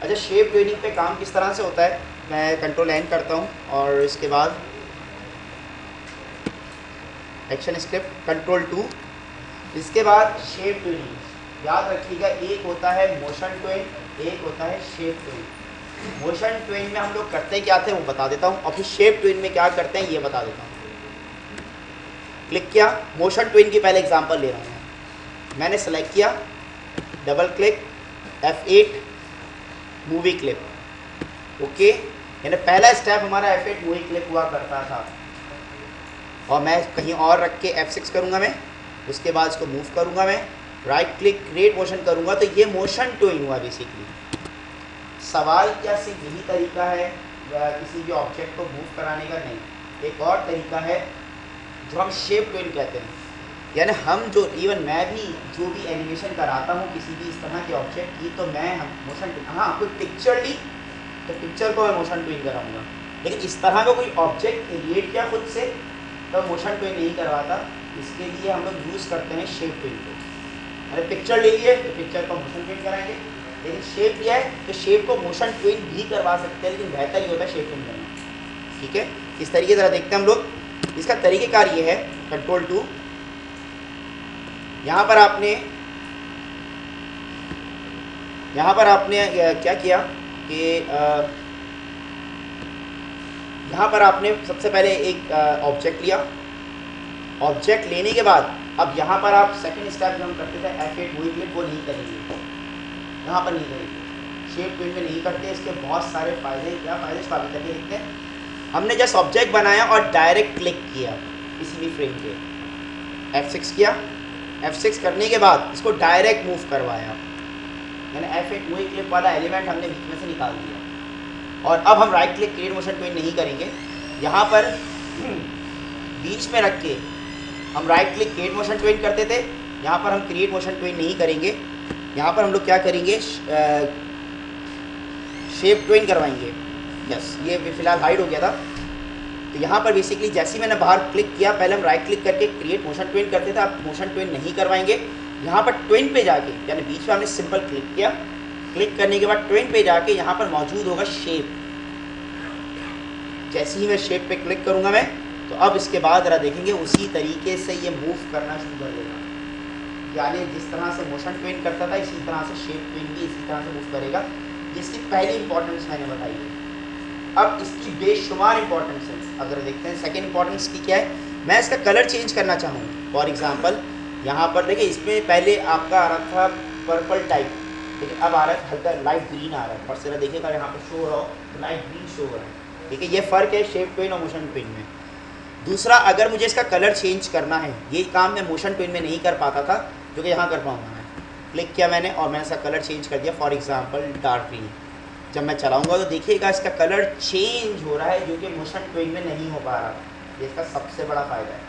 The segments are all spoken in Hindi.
अच्छा, शेप ट्यूनिंग पे काम किस तरह से होता है, मैं कंट्रोल एन करता हूँ और इसके बाद एक्शन स्क्रिप्ट कंट्रोल 2, इसके बाद शेप ट्यूनिंग। याद रखिएगा, एक होता है मोशन ट्विन, एक होता है शेप ट्विन। मोशन ट्विन में हम लोग करते क्या थे वो बता देता हूँ, और फिर शेप ट्विन में क्या करते हैं ये बता देता हूँ। क्लिक किया, मोशन ट्विन की पहले एग्जांपल ले रहा हूँ मैंने सेलेक्ट किया, double click, F8 movie clip, okay. यानी पहला स्टेप हमारा F8 मूवी क्लिप हुआ करता था, और मैं कहीं और रख के F6 करूँगा मैं, उसके बाद इसको मूव करूँगा मैं, राइट क्लिक क्रिएट मोशन करूँगा, तो ये मोशन ट्विन हुआ बेसिकली। सवाल क्या सिर्फ यही तरीका है किसी भी ऑब्जेक्ट को मूव कराने का? नहीं, एक और तरीका है जो हम शेप ट्विन कहते हैं। यानी हम जो इवन मैं भी जो भी एनिमेशन कराता हूँ किसी भी इस तरह के ऑब्जेक्ट की, तो मैं हम मोशन ट्विन, हाँ कोई पिक्चर ली तो पिक्चर को मैं मोशन ट्विन कराऊंगा, लेकिन इस तरह का कोई ऑब्जेक्ट क्रिएट किया खुद से तो मोशन ट्विन नहीं करवाता। इसके लिए हम लोग यूज़ करते हैं शेप ट्विन को। अरे पिक्चर ले लिए तो पिक्चर को मोशन ट्विन कराएंगे, लेकिन शेप लिया है तो शेप को मोशन ट्विन भी करवा सकते हैं, लेकिन बेहतर ये होता है शेप ट्विन करना। ठीक है, इस तरीके ज़रा देखते हैं हम लोग। इसका तरीक़ेकार ये है, कंट्रोल 2, यहाँ पर आपने क्या किया कि यहाँ पर आपने सबसे पहले एक ऑब्जेक्ट लिया। ऑब्जेक्ट लेने के बाद अब यहाँ पर आप सेकंड स्टेप जो हम करते थे F8 मूवी क्लिप, वो नहीं करेंगे, यहाँ पर नहीं करेंगे, शेप ट्विन में नहीं करते। इसके बहुत सारे फ़ायदे, क्या फ़ायदे इसको आगे करके देखते हैं। हमने जस्ट ऑब्जेक्ट बनाया और डायरेक्ट क्लिक किया किसी भी फ्रेम पे, F6 किया, F6 करने के बाद इसको डायरेक्ट मूव करवाया, यानी F8 मूवी क्लिप वाला एलिमेंट हमने बीच में से निकाल दिया। और अब हम right click create motion twin नहीं करेंगे, यहाँ पर बीच में रख के हम right click create motion twin करते थे, यहाँ पर हम क्रिएट मोशन ट्विन नहीं करेंगे। यहाँ पर हम लोग क्या करेंगे, शेप ट्विन करवाएंगे। यस, ये फिलहाल हाइड हो गया था। तो यहाँ पर बेसिकली जैसे ही मैंने बाहर क्लिक किया, पहले हम राइट क्लिक करके क्रिएट मोशन ट्विन करते थे, अब मोशन ट्विन नहीं करवाएंगे। यहाँ पर ट्विन पे जाके, यानी बीच में हमने सिंपल क्लिक किया, क्लिक करने के बाद ट्विन पे जाके यहाँ पर मौजूद होगा शेप। जैसे ही मैं शेप पे क्लिक करूँगा मैं, तो अब इसके बाद ज़रा देखेंगे उसी तरीके से ये मूव करना शुरू कर देगा। यानी जिस तरह से मोशन ट्विन करता था, इसी तरह से शेप ट्विन भी इसी तरह से मूव करेगा। जिसकी पहली इंपॉर्टेंस मैंने बताई है। अब इसकी बेशुमार इंपॉर्टेंस है। अगर देखते हैं सेकेंड इंपॉर्टेंस की क्या है, मैं इसका कलर चेंज करना चाहूँ। फॉर एग्जांपल यहाँ पर देखिए, इसमें पहले आपका आ रहा था पर्पल टाइप, लेकिन अब आ रहा है हल्का लाइट ग्रीन आ रहा है। फर्स्ट जरा देखिएगा, यहाँ पर शो हो रहा हो तो लाइट ग्रीन शो हो रहा है। ठीक है, ये फ़र्क है शेप ट्विन और मोशन ट्विन में। दूसरा, अगर मुझे इसका कलर चेंज करना है, ये काम मैं मोशन ट्विन में नहीं कर पाता था, जो कि यहाँ कर पाऊँगा मैं। क्लिक किया मैंने और मैंने इसका कलर चेंज कर दिया, फॉर एग्जांपल डार्क ग्रीन। जब मैं चलाऊंगा तो देखिएगा इसका कलर चेंज हो रहा है, जो कि मोशन ट्विन में नहीं हो पा रहा। ये इसका सबसे बड़ा फ़ायदा है।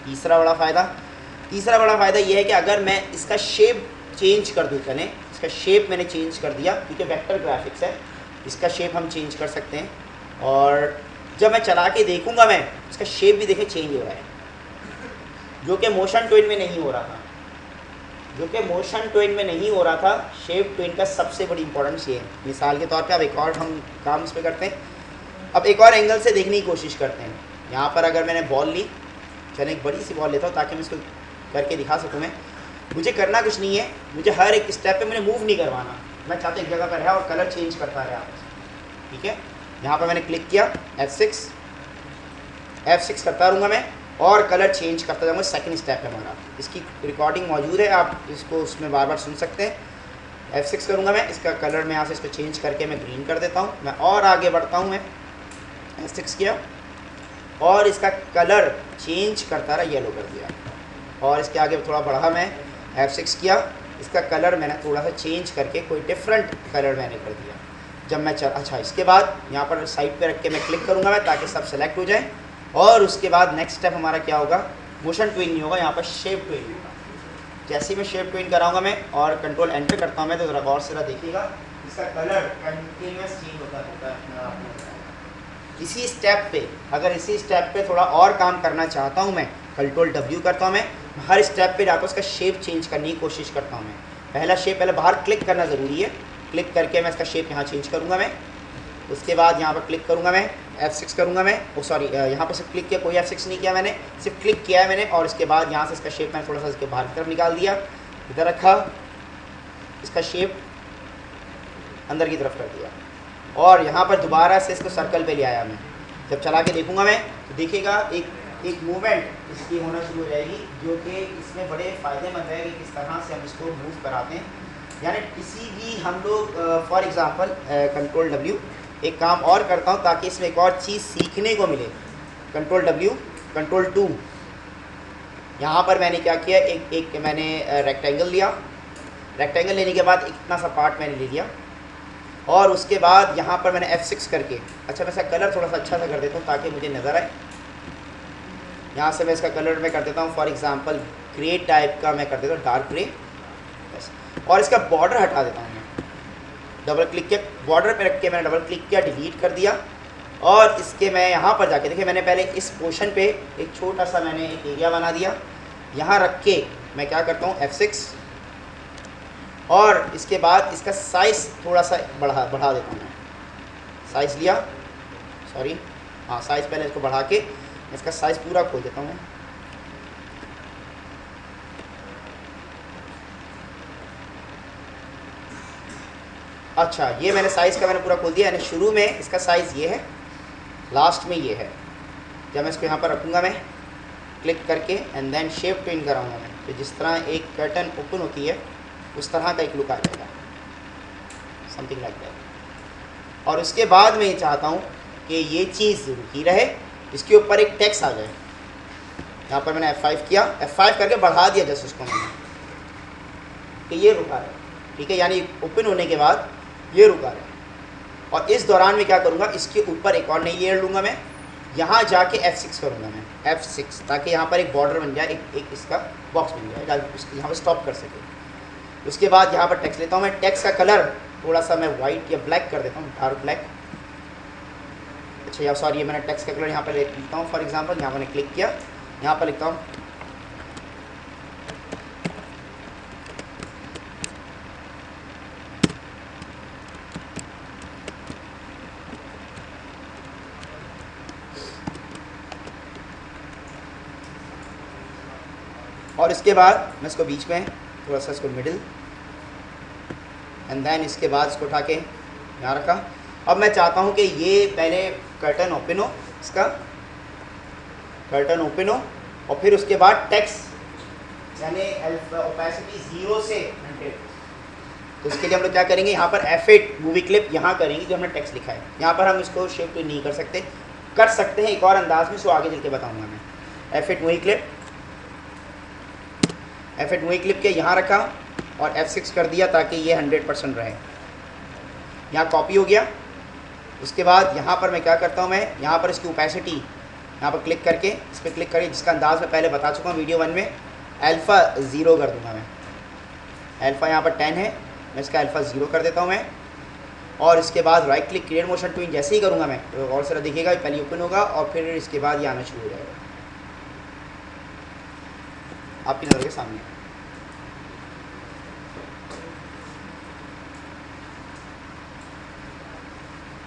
तीसरा बड़ा फ़ायदा ये है कि अगर मैं इसका शेप चेंज कर दूँ, चलें इसका शेप मैंने चेंज कर दिया, क्योंकि वेक्टर ग्राफिक्स है, इसका शेप हम चेंज कर सकते हैं। और जब मैं चला के देखूँगा मैं, इसका शेप भी देखें चेंज हो रहा है, जो कि मोशन ट्विन में नहीं हो रहा था। शेप ट्विन का सबसे बड़ी इंपॉर्टेंस ये है। मिसाल के तौर पे अब एक और हम काम इस पर करते हैं। अब एक और एंगल से देखने की कोशिश करते हैं। यहाँ पर अगर मैंने बॉल ली, चलें एक बड़ी सी बॉल लेता हूँ ताकि मैं इसको करके दिखा सकूँ। मुझे करना कुछ नहीं है, मुझे हर एक स्टेप पे मुझे मूव नहीं करवाना, मैं चाहता एक जगह पर रहा और कलर चेंज करता रहा। ठीक है, यहाँ पर मैंने क्लिक किया, F6 करता रहूँगा मैं और कलर चेंज करता जाऊँगा। सेकंड स्टेप है हमारा, इसकी रिकॉर्डिंग मौजूद है, आप इसको उसमें बार बार सुन सकते हैं। F6 करूँगा मैं, इसका कलर मैं यहाँ से इसको चेंज करके मैं ग्रीन कर देता हूँ। मैं और आगे बढ़ता हूँ, मैं F6 किया और इसका कलर चेंज करता रहा, येलो कर दिया। और इसके आगे थोड़ा बढ़ा, मैं F6 किया, इसका कलर मैंने थोड़ा सा चेंज करके कोई डिफरेंट कलर मैंने कर दिया। जब मैं अच्छा, इसके बाद यहाँ पर साइड पे रख के मैं क्लिक करूँगा मैं, ताकि सब सेलेक्ट हो जाए। और उसके बाद नेक्स्ट स्टेप हमारा क्या होगा, मोशन ट्विन नहीं होगा, यहाँ पर शेप ट्विन होगा। जैसे ही मैं शेप ट्विन कराऊंगा मैं और कंट्रोल एंटर करता हूँ मैं, तो ज़रा गौर से देखिएगा इसका कलर कंटिन्यूस चेंज होता रहता है। इसी स्टेप पे, अगर इसी स्टेप पे थोड़ा और काम करना चाहता हूँ मैं, कंट्रोल W करता हूँ मैं, हर स्टेप पे जाकर उसका शेप चेंज करने की कोशिश करता हूँ मैं। पहला शेप, पहले बाहर क्लिक करना ज़रूरी है, क्लिक करके मैं इसका शेप यहाँ चेंज करूँगा मैं। उसके बाद यहाँ पर क्लिक करूँगा मैं, F6 करूँगा मैं, सॉरी यहाँ पर सिर्फ क्लिक किया, कोई F6 नहीं किया मैंने, सिर्फ क्लिक किया है मैंने। और इसके बाद यहाँ से इसका शेप मैंने थोड़ा सा इसके बाहर की तरफ निकाल दिया, इधर रखा, इसका शेप अंदर की तरफ कर दिया और यहाँ पर दोबारा से इसको सर्कल पे ले आया मैं। जब चला के देखूँगा मैं तो देखिएगा एक मूवमेंट इसकी होना शुरू हो जाएगी, जो कि इसमें बड़े फ़ायदेमंद है कि किस तरह से हम इसको मूव कराते हैं। यानी किसी भी हम लोग फॉर एग्ज़ाम्पल कंट्रोल W एक काम और करता हूँ ताकि इसमें एक और चीज़ सीखने को मिले। कंट्रोल W, कंट्रोल 2, यहाँ पर मैंने क्या किया, एक मैंने रेक्टेंगल लिया। रेक्टेंगल लेने के बाद इतना सा पार्ट मैंने ले लिया और उसके बाद यहाँ पर मैंने F6 करके, अच्छा मैं इसका कलर थोड़ा सा अच्छा सा कर देता हूँ ताकि मुझे नज़र आए। यहाँ से मैं इसका कलर मैं कर देता हूँ फॉर एग्ज़ाम्पल ग्रे टाइप का मैं कर देता हूँ, डार्क ग्रे। और इसका बॉर्डर हटा देता हूँ मैं, डबल क्लिक किया, बॉर्डर पे रख के मैंने डबल क्लिक किया, डिलीट कर दिया। और इसके मैं यहाँ पर जाके देखिए मैंने पहले इस पोर्शन पे एक छोटा सा मैंने एक एरिया बना दिया। यहाँ रख के मैं क्या करता हूँ F6 और इसके बाद इसका साइज़ थोड़ा सा बढ़ा देता हूँ मैं। साइज़ लिया, सॉरी हाँ साइज़ पहले इसको बढ़ा के इसका साइज़ पूरा खोल देता हूँ मैं। अच्छा ये मैंने साइज़ का मैंने पूरा खोल दिया, यानी शुरू में इसका साइज़ ये है, लास्ट में ये है। जब मैं इसको यहाँ पर रखूँगा मैं क्लिक करके एंड देन शेप ट्विन कराऊँगा मैं, तो जिस तरह एक कर्टन ओपन होती है उस तरह का एक लुक आ जाएगा, समथिंग लाइक दैट। और उसके बाद मैं ये चाहता हूँ कि ये चीज़ रुकी रहे, इसके ऊपर एक टेक्स्ट आ जाए। यहाँ पर मैंने F5 किया, F5 करके बढ़ा दिया जैसे उसको मैंने, कि ये रुका रहे, ठीक है, यानी ओपन होने के बाद ये रुका रहे। और इस दौरान मैं क्या करूँगा, इसके ऊपर एक और नई लेयर लूँगा मैं, यहाँ जाके F6 करूँगा मैं, F6, ताकि यहाँ पर एक बॉर्डर बन जाए, एक इसका बॉक्स बन जाए ताकि उसको यहाँ पर स्टॉप कर सके। उसके बाद यहाँ पर टेक्स्ट लेता हूँ मैं, टेक्स्ट का कलर थोड़ा सा मैं वाइट या ब्लैक कर देता हूँ, डार्क ब्लैक। अच्छा या सॉरी, ये मैंने टेक्स्ट का कलर यहाँ पर लिखता हूँ फॉर एग्जांपल, यहाँ मैंने क्लिक किया, यहाँ पर लिखता हूँ और इसके बाद मैं इसको बीच में थोड़ा सा इसको मिडिल एंड देन इसके बाद इसको उठा के यहाँ रखा। अब मैं चाहता हूँ कि ये पहले कर्टन ओपन हो, इसका कर्टन ओपन हो और फिर उसके बाद टेक्स्ट यानी ओपेसिटी 0 से 100। तो इसके लिए हम लोग क्या करेंगे, यहाँ पर F8 मूवी क्लिप यहाँ करेंगे जो हमने टेक्स्ट लिखा है। यहाँ पर हम इसको शेप तो नहीं कर सकते हैं एक और अंदाज में, सो आगे चल के बताऊँगा मैं। F8 मूवी क्लिप के यहाँ रखा और F6 कर दिया ताकि ये 100% रहे। यहाँ कॉपी हो गया। उसके बाद यहाँ पर मैं क्या करता हूँ, मैं यहाँ पर इसकी ओपेसिटी यहाँ पर क्लिक करके इस पर क्लिक करके, जिसका अंदाज़ मैं पहले बता चुका हूँ वीडियो 1 में, अल्फ़ा 0 कर दूँगा मैं। अल्फ़ा यहाँ पर 10 है, मैं इसका अल्फ़ा 0 कर देता हूँ मैं। और इसके बाद right click create motion twin जैसे ही करूँगा मैं, तो और सारा दिखेगा, पहले ओपन होगा और फिर इसके बाद ये आना शुरू हो जाएगा आपकी नज़र के सामने।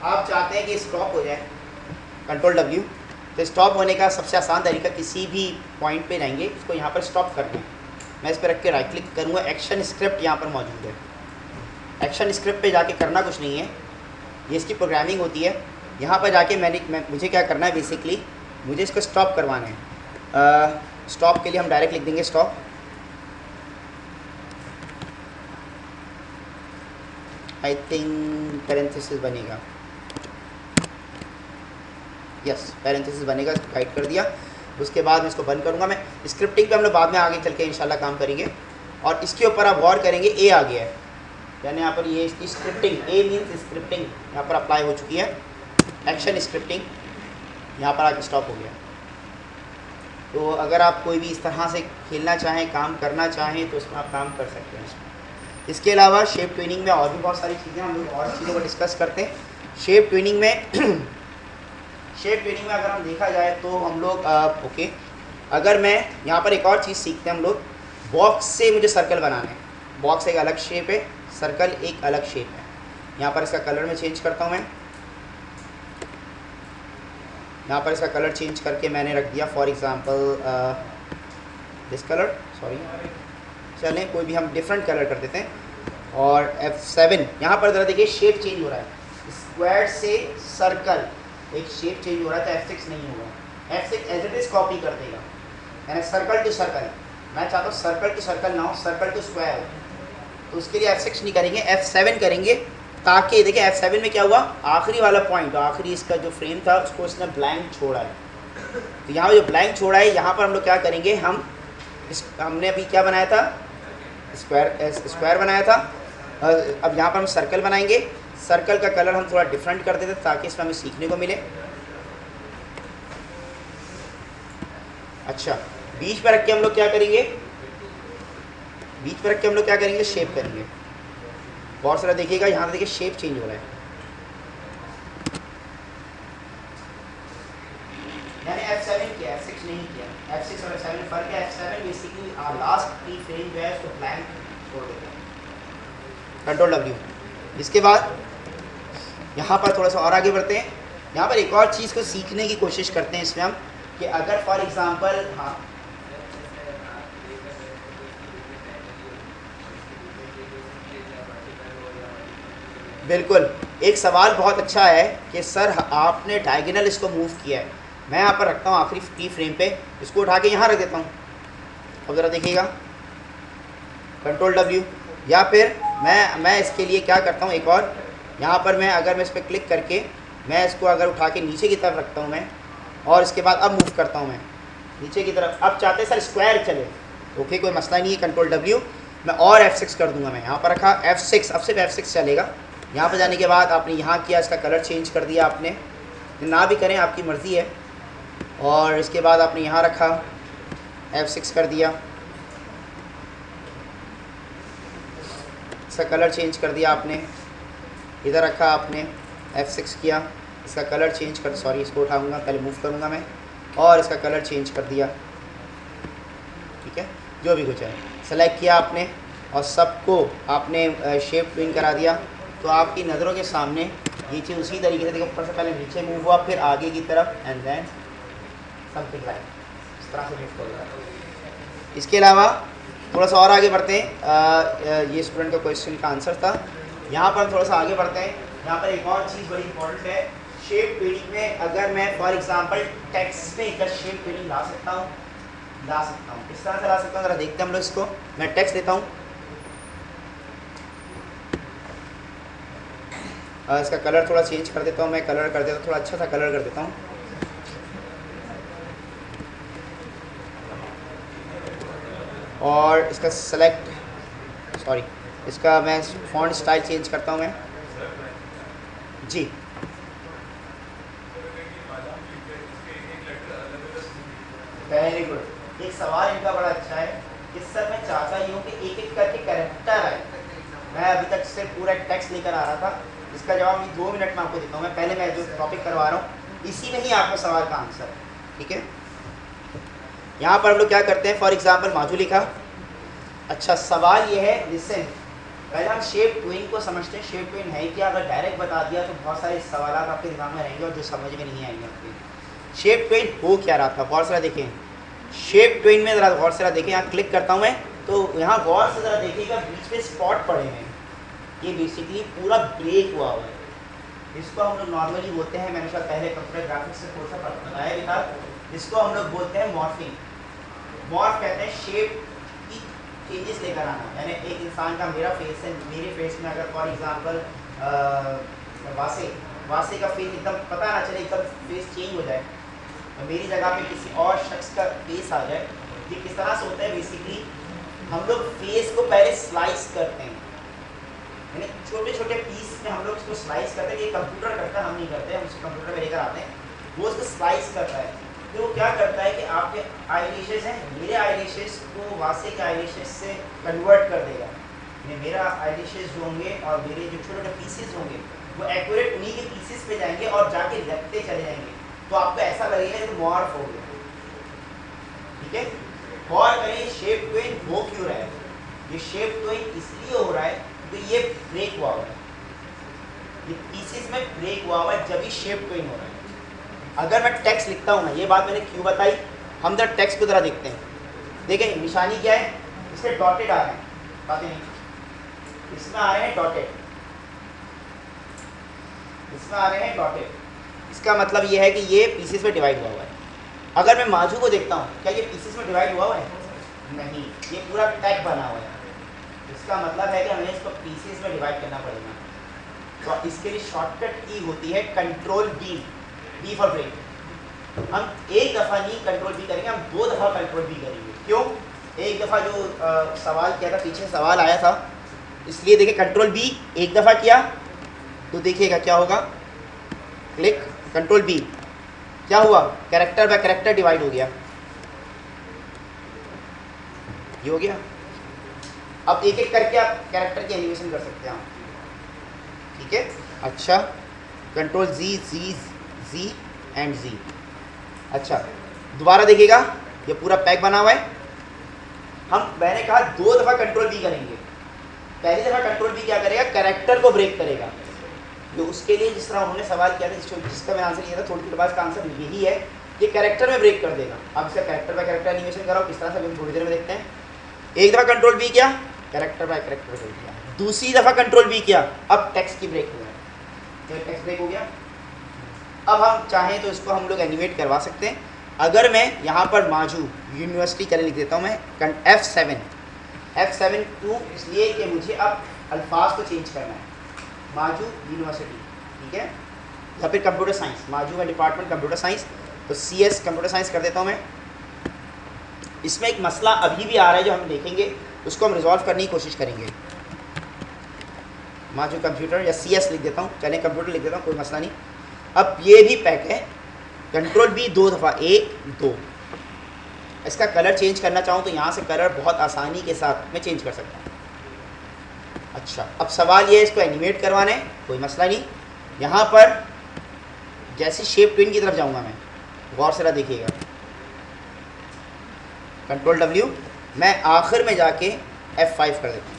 आप चाहते हैं कि स्टॉप हो जाए, कंट्रोल W, तो स्टॉप होने का सबसे आसान तरीका, किसी भी पॉइंट पे जाएंगे, इसको यहाँ पर स्टॉप कर दें। मैं इस पर रख के राइट क्लिक करूँगा, एक्शन स्क्रिप्ट यहाँ पर मौजूद है। एक्शन स्क्रिप्ट पे जाके करना कुछ नहीं है, ये इसकी प्रोग्रामिंग होती है। यहाँ पर जाके मुझे क्या करना है, बेसिकली मुझे इसको स्टॉप करवाना है। स्टॉप के लिए हम डायरेक्ट लिख देंगे स्टॉप। आई थिंक पैरेंथेसिस बनेगा, यस पैरेंथेसिस बनेगा, इसको टाइप कर दिया। उसके बाद मैं इसको बंद करूँगा। मैं स्क्रिप्टिंग पे हम लोग बाद में आगे चल के इंशाल्लाह काम करेंगे। और इसके ऊपर आप गौर करेंगे, ए आ गया है, यानी यहाँ पर ये इसकी स्क्रिप्टिंग, ए मीन्स स्क्रिप्टिंग यहाँ पर अप्लाई हो चुकी है। एक्शन स्क्रिप्टिंग यहाँ पर आके स्टॉप हो गया। तो अगर आप कोई भी इस तरह से खेलना चाहें, काम करना चाहें, तो इसमें आप काम कर सकते हैं। इसके अलावा शेप ट्विनिंग में और भी बहुत सारी चीज़ें, हम लोग और चीज़ों को डिस्कस करते हैं। शेप ट्विनिंग में अगर हम देखा जाए तो हम लोग ओके, अगर मैं यहाँ पर एक और चीज़ सीखते हैं हम लोग, बॉक्स से मुझे सर्कल बनाना है। बॉक्स एक अलग शेप है, सर्कल एक अलग शेप है। यहाँ पर इसका कलर में चेंज करता हूँ मैं, यहाँ पर इसका कलर चेंज करके मैंने रख दिया for example this colour, sorry चलें कोई भी हम डिफरेंट कलर कर देते हैं। और F7 यहाँ पर ज़रा देखिए शेप चेंज हो रहा है, स्क्वायर से सर्कल एक शेप चेंज हो रहा है, तो F6 नहीं होगा, F6 as it is copy कर देगा। यानी सर्कल टू सर्कल, मैं चाहता हूँ सर्कल टू सर्कल ना हो, सर्कल टू स्क्वायर हो, तो उसके लिए F6 नहीं करेंगे, F7 करेंगे। ताकि देखिए F7 में क्या हुआ, आखिरी वाला पॉइंट, आखिरी इसका जो फ्रेम था उसको इसने ब्लैंक छोड़ा है। तो यहाँ जो ब्लैंक छोड़ा है यहाँ पर हम लोग क्या करेंगे, हमने अभी क्या बनाया था, स्क्वायर बनाया था। अब यहाँ पर हम सर्कल बनाएंगे, सर्कल का कलर हम थोड़ा डिफरेंट कर देते ताकि इसमें हमें सीखने को मिले। अच्छा, बीच पर रख के हम लोग क्या करेंगे, बीच पर रख के हम लोग क्या करेंगे, शेप करेंगे। बहुत सारा देखिएगा, यहाँ देखिए शेप चेंज हो रहा है, मैंने F7 किया, F6 नहीं किया। F6 और F7 में फर्क है, F7 बेसिकली लास्ट की फ्रेम जो है उसको ब्लैंक छोड़ देता है, कंट्रोल W। इसके बाद यहाँ पर थोड़ा सा और आगे बढ़ते हैं, यहाँ पर एक और चीज़ को सीखने की कोशिश करते हैं इसमें हम, कि अगर फॉर एग्जांपल, हाँ बिल्कुल, एक सवाल बहुत अच्छा है कि सर आपने डायगोनल इसको मूव किया है, मैं यहाँ पर रखता हूँ आखिरी की फ्रेम पे, इसको उठा के यहाँ रख देता हूँ। अब ज़रा देखिएगा, कंट्रोल W। या फिर मैं इसके लिए क्या करता हूँ, एक और यहाँ पर मैं अगर मैं इस पर क्लिक करके मैं इसको अगर उठा के नीचे की तरफ रखता हूँ मैं, और इसके बाद अब मूव करता हूँ मैं नीचे की तरफ। अब चाहते हैं सर स्क्वायर चले, ओके कोई मसला नहीं है, कंट्रोल W मैं और F6 कर दूँगा, मैं यहाँ पर रखा F6, अब सिर्फ F6 चलेगा। यहाँ पर जाने के बाद आपने यहाँ किया, इसका कलर चेंज कर दिया आपने, ना भी करें आपकी मर्ज़ी है। और इसके बाद आपने यहाँ रखा, F6 कर दिया, इसका कलर चेंज कर दिया आपने, इधर रखा आपने, F6 किया, इसका कलर चेंज कर, सॉरी इसको उठाऊंगा, पहले मूव करूंगा मैं, और इसका कलर चेंज कर दिया, ठीक है, जो भी कुछ है सेलेक्ट किया आपने, और सबको आपने शेप ट्विन करा दिया। तो आपकी नज़रों के सामने ये चीज़ उसी तरीके से देखो, ऊपर से पहले नीचे मूव हुआ, फिर आगे की तरफ, एंड देन समथिंग लाइक इस तरह से मूव करेगा। इसके अलावा थोड़ा सा और आगे बढ़ते हैं, ये स्टूडेंट का क्वेश्चन का आंसर था। यहाँ पर थोड़ा सा आगे बढ़ते हैं, यहाँ पर एक और चीज़ बड़ी इंपॉर्टेंट है, शेप ट्विनिंग में अगर मैं फॉर एग्जांपल टेक्स्ट में एक शेप ट्विनिंग ला सकता हूँ, किस तरह से ला सकता हूँ ज़रा देखते हैं हम लोग इसको। मैं टेक्स्ट देता हूँ, इसका कलर थोड़ा चेंज कर देता हूँ, मैं कलर कर देता हूँ, थोड़ा अच्छा सा कलर कर देता हूँ। और इसका सेलेक्ट, सॉरी इसका मैं फॉन्ट स्टाइल चेंज करता हूँ मैं, जी वेरी गुड। एक सवाल इनका बड़ा अच्छा है कि सर मैं चाहता ही हूँ कि एक एक करके कैरेक्टर आए, मैं अभी तक सिर्फ पूरा टेक्स्ट लेकर आ रहा था, इसका जवाब मैं 2 मिनट में आपको देता हूँ। मैं पहले मैं जो टॉपिक करवा रहा हूँ इसी में ही आपका सवाल का आंसर है, ठीक है। यहाँ पर हम लोग क्या करते हैं, फॉर एग्जांपल माजू लिखा, अच्छा सवाल ये है, लिसन, पहले हम शेप ट्विन को समझते हैं, शेप ट्विन है क्या। अगर डायरेक्ट बता दिया तो बहुत सारे सवाल आपके दिमाग में रहेंगे और जो समझ में नहीं आएंगे आपके। शेप ट्विन हो क्या रहा था, गौर से देखें, शेप ट्विन में ज़रा गौर से देखें, यहाँ क्लिक करता हूँ मैं, तो यहाँ गौर से ज़रा देखिएगा बीच में स्पॉट पड़े हैं, ये बेसिकली पूरा ब्रेक हुआ हुआ है, इसको हम लोग नॉर्मली बोलते हैं, मैंने शायद पहले कंप्यूटर ग्राफिक्स से थोड़ा सा बताया भी था, इसको हम लोग बोलते हैं मॉर्फिंग। मॉर्फ कहते हैं शेप की चेंजेस लेकर आना, यानी एक इंसान का, मेरा फेस है, मेरे फेस में अगर फॉर एग्जांपल वासे का फेस एकदम पता ना चले, एकदम फेस चेंज हो जाए, तो मेरी जगह पे किसी और शख्स का फेस आ जाए। ये किस तरह से होता है, बेसिकली हम लोग फेस को पहले स्लाइस करते हैं, यानी छोटे छोटे पीस में हम लोग इसको स्लाइस करते हैं, ये कंप्यूटर करता है, हम नहीं करते, हम उसको कंप्यूटर में लेकर आते हैं, वो उसको स्लाइस करता है। तो वो क्या करता है कि आपके आईलैशेस हैं, मेरे आईलैशेस को वासे के आईलैशेस से कन्वर्ट कर देगा, मेरा आईलैशेस जो होंगे और मेरे जो छोटे छोटे पीसेस होंगे वो एक्यूरेट उन्हीं के पीसेस पे जाएंगे और जाके लगते चले जाएंगे, तो आपको ऐसा लगेगा कि मॉर्फ हो गया, ठीक है। और करें शेप ट्विन हो क्यों रहा है, ये शेप ट्विन इसलिए हो रहा है तो ये ब्रेक हुआ है, ये पीसेस में ब्रेक हुआ है जब भी शेप ट्विन हो रहा है। अगर मैं टेक्स्ट लिखता हूँ ना, ये बात मैंने क्यों बताई, हम जरा टेक्स्ट को जरा देखते हैं। देखें निशानी क्या है, इसके डॉटेड आ रहे हैं, बातें नहीं, इसमें आ रहे हैं डॉटेड, इसमें आ रहे हैं डॉटेड। इसका मतलब ये है कि ये पीसेस में डिवाइड हुआ है। अगर मैं माजू को देखता हूँ, क्या ये पीसेस में डिवाइड हुआ है? नहीं, ये पूरा टैग बना हुआ है। इसका मतलब है कि हमें इसको पीसेस में डिवाइड करना पड़ेगा। तो इसके लिए शॉर्टकट की होती है control B, B for break. हम एक दफ़ा नहीं कंट्रोल बी करेंगे, हम 2 दफ़ा कंट्रोल बी करेंगे। क्यों? एक दफ़ा जो सवाल किया था, पीछे सवाल आया था, इसलिए देखिए कंट्रोल बी एक दफ़ा किया तो देखिएगा क्या होगा। क्लिक कंट्रोल बी, क्या हुआ? कैरेक्टर बाय कैरेक्टर डिवाइड हो गया, ये हो गया। अब एक एक करके आप कैरेक्टर की एनिमेशन कर सकते हैं आप, ठीक है। अच्छा, control ji, ji, ji and जी। अच्छा दोबारा देखिएगा, ये पूरा पैक बना हुआ है। मैंने कहा 2 दफ़ा कंट्रोल बी करेंगे। पहली दफ़ा कंट्रोल बी क्या करेगा? कैरेक्टर को ब्रेक करेगा। तो उसके लिए जिस तरह उन्होंने सवाल किया था, जिसका मैं आंसर दिया था थोड़ी देर बाद, का आंसर यही है, ये कैरेक्टर में ब्रेक कर देगा। अब इसका कैरेक्टर बाय कैरेक्टर एनिमेशन कराओ किस तरह से, हम थोड़ी देर में देखते हैं। एक दफ़ा कंट्रोल बी किया, कैरेक्टर बाय कैरेक्टर ब्रेक किया। दूसरी दफ़ा कंट्रोल बी किया, अब टेक्स्ट की ब्रेक हो गया, तो टेक्स्ट ब्रेक हो गया। अब हम चाहें तो इसको हम लोग एनिमेट करवा सकते हैं। अगर मैं यहाँ पर माजू यूनिवर्सिटी चले लिख देता हूँ मैं F7 क्यों? इसलिए कि मुझे अब अल्फाज को चेंज करना है। माजू यूनिवर्सिटी, ठीक है, या फिर कंप्यूटर साइंस, माजू का डिपार्टमेंट कंप्यूटर साइंस, तो CS कंप्यूटर साइंस कर देता हूँ मैं। इसमें एक मसला अभी भी आ रहा है जो हम देखेंगे, उसको हम रिजॉल्व करने की कोशिश करेंगे। माजू कंप्यूटर या CS लिख देता हूँ, चलें कंप्यूटर लिख देता हूँ, कोई मसला नहीं। अब ये भी पैक है, कंट्रोल बी 2 दफ़ा, 1 2। इसका कलर चेंज करना चाहूँ तो यहाँ से कलर बहुत आसानी के साथ मैं चेंज कर सकता हूँ। अच्छा, अब सवाल ये है इसको एनिमेट करवाना है, कोई मसला नहीं। यहाँ पर जैसे शेप ट्विन की तरफ जाऊँगा मैं, गौर से देखिएगा, कंट्रोल W, मैं आखिर में जाके F5 कर देता हूँ।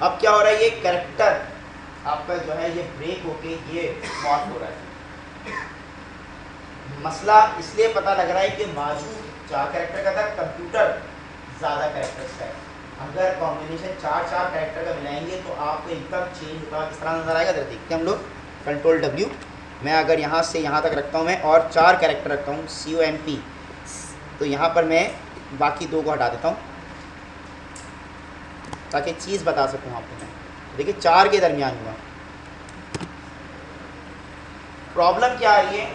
अब क्या हो रहा है, ये कैरेक्टर आपका जो है ये ब्रेक होके ये मॉर्फ हो रहा है। मसला इसलिए पता लग रहा है कि माजू 4 कैरेक्टर का था, कंप्यूटर ज़्यादा कैरेक्टर्स का है। अगर कॉम्बिनेशन 4 कैरेक्टर का मिलाएंगे तो आपको एकदम चेंज होगा, किस तरह नजर आएगा जरा देखते हैं हम लोग। कंट्रोल W, मैं अगर यहाँ से यहाँ तक रखता हूँ मैं और 4 कैरेक्टर रखता हूँ COMP, तो यहाँ पर मैं बाकी 2 को हटा देता हूँ ताकि चीज़ बता सकूँ आपको मैं। देखिए 4 के दरमियान हुआ। प्रॉब्लम क्या आ रही है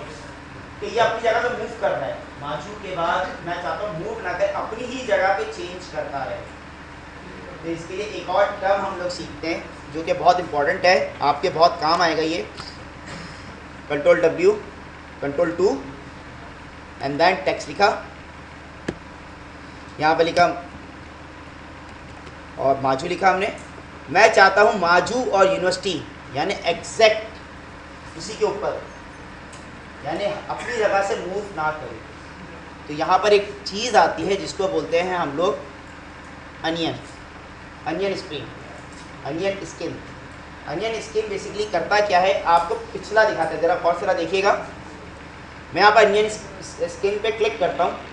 कि ये अपनी जगह पे मूव कर रहा है, माजू के बाद मैं चाहता हूँ मूव ना कर, अपनी ही जगह पे चेंज करता रहे। तो इसके लिए एक और टर्म हम लोग सीखते हैं जो कि बहुत इंपॉर्टेंट है, आपके बहुत काम आएगा ये। Control W, control 2 and then text लिखा, यहाँ पे लिखा और माजू लिखा हमने। मैं चाहता हूँ माजू और यूनिवर्सिटी यानी एग्जैक्ट इसी के ऊपर, यानी अपनी जगह से मूव ना करें। तो यहाँ पर एक चीज़ आती है जिसको बोलते हैं हम लोग onion screen, onion skin. Onion skin basically करता क्या है, आपको पिछला दिखाता है। ज़रा और ज़रा देखिएगा, मैं यहाँ पर अनियन स्किन पे क्लिक करता हूँ।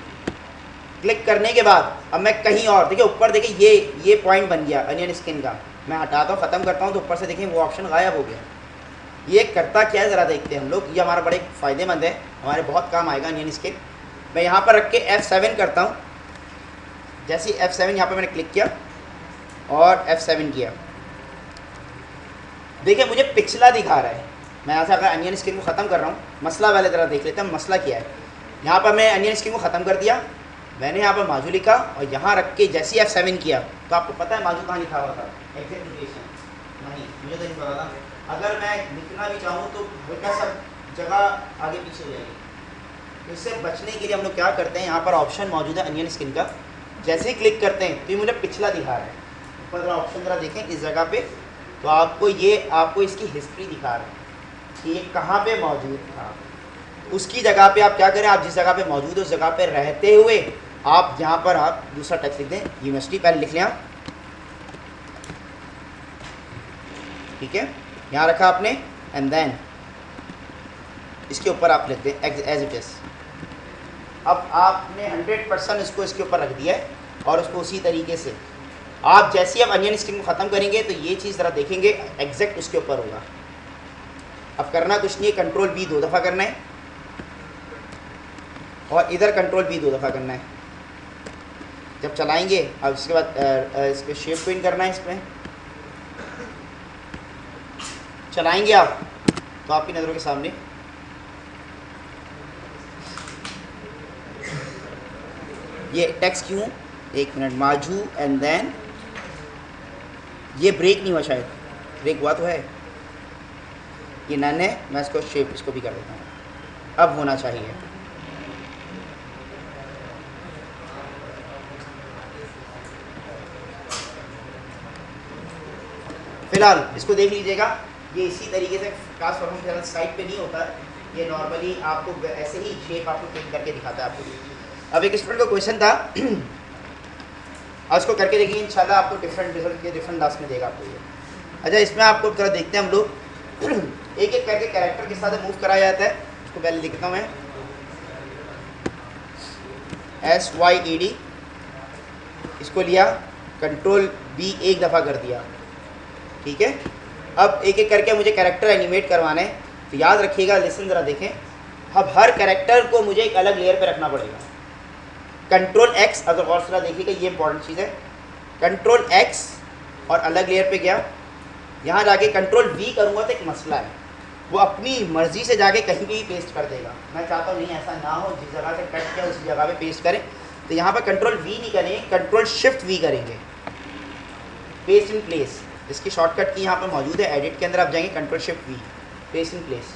क्लिक करने के बाद अब मैं कहीं और, देखिए ऊपर देखिए ये पॉइंट बन गया अनियन स्किन का, मैं हटाता हूँ, ख़त्म करता हूँ तो ऊपर से देखिए वो ऑप्शन गायब हो गया। ये करता क्या है ज़रा देखते हैं हम लोग, ये हमारा बड़े फ़ायदेमंद है, हमारे बहुत काम आएगा अनियन स्किन। मैं यहाँ पर रख के F7 करता हूँ। जैसे F7 यहाँ पर मैंने क्लिक किया और F7 किया, देखिए मुझे पिछला दिखा रहा है। मैं यहाँ से अगर अनियन स्किन को ख़त्म कर रहा हूँ, मसला वाले तरह देख लेते हैं मसला क्या है। यहाँ पर मैं अनियन स्किन को ख़त्म कर दिया, मैंने यहाँ पर माजू लिखा और यहाँ रख के जैसे F7 किया तो आपको पता है माजू कहाँ लिखा हुआ था, एग्जीक्यूशन नहीं, मुझे तो नहीं पता था। अगर मैं लिखना भी चाहूँ तो हल्का सा जगह आगे पीछे हो जाएगी। इससे बचने के लिए हम लोग क्या करते हैं, यहाँ पर ऑप्शन मौजूद है अनियन स्किन का, जैसे ही क्लिक करते हैं तो ये मुझे पिछला दिखा रहा है। ऊपर जरा ऑप्शन ज़रा देखें इस जगह पे, तो आपको इसकी हिस्ट्री दिखा रहा है कि ये कहाँ पे मौजूद था। उसकी जगह पे आप क्या करें, आप जिस जगह पे मौजूद है उस जगह पे रहते हुए आप यहाँ पर आप दूसरा टेक्स्ट लिख दें, यूनिवर्सिटी पहले लिख लें आप, ठीक है, यहाँ रखा आपने एंड देन इसके ऊपर आप लिखते हैं एज इट इज़। अब आपने 100% इसको इसके ऊपर रख दिया है और उसको उसी तरीके से आप जैसे ही आप अनियन स्ट्रिंग को ख़त्म करेंगे तो ये चीज़ ज़रा देखेंगे एग्जैक्ट उसके ऊपर होगा। अब करना कुछ नहीं है, कंट्रोल बी 2 दफ़ा करना है और इधर कंट्रोल बी 2 दफ़ा करना है। जब चलाएंगे अब इसके बाद इस पर शेप पिन करना है, इसमें चलाएंगे आप तो आपकी नज़रों के सामने ये टेक्स्ट क्यों, एक मिनट, माजू एंड देन ये ब्रेक नहीं हुआ, शायद ब्रेक हुआ तो है, ये नन है, मैं इसको शेप इसको भी कर देता हूँ, अब होना चाहिए। फिलहाल इसको देख लीजिएगा, ये इसी तरीके से क्लास फॉर्म साइड पे नहीं होता, ये नॉर्मली आपको ऐसे ही शेप आपको प्रिंट करके दिखाता है आपको। अब एक स्टूडेंट का क्वेश्चन था और उसको करके देखिए, इंशाल्लाह आपको डिफरेंट रिजल्ट के डिफरेंट लास्ट में देगा आपको ये। अच्छा, इसमें आपको थोड़ा देखते हैं हम लोग एक एक करके कैरेक्टर के साथ मूव कराया जाता है। इसको पहले लिखता हूँ मैं SYED, इसको लिया, कंट्रोल B एक दफ़ा कर दिया, ठीक है। अब एक एक करके मुझे कैरेक्टर एनिमेट करवाना है, तो याद रखिएगा, लिसन ज़रा देखें। अब हर कैरेक्टर को मुझे एक अलग लेयर पे रखना पड़ेगा। कंट्रोल X, अगर गौर से देखिएगा ये इंपॉर्टेंट चीज़ है, कंट्रोल X और अलग लेयर पे गया, यहाँ जाके कंट्रोल V करूँगा तो एक मसला है, वो अपनी मर्ज़ी से जाके कहीं भी पेस्ट कर देगा। मैं चाहता हूँ नहीं ऐसा ना हो, जिस जगह से कट किया उस जगह पे पेस्ट करें। तो यहाँ पर कंट्रोल V नहीं करेंगे, कंट्रोल शिफ्ट V करेंगे, पेस्ट इन प्लेस। इसकी शॉर्टकट की यहाँ पर मौजूद है, एडिट के अंदर आप जाएंगे, control shift V, paste in place,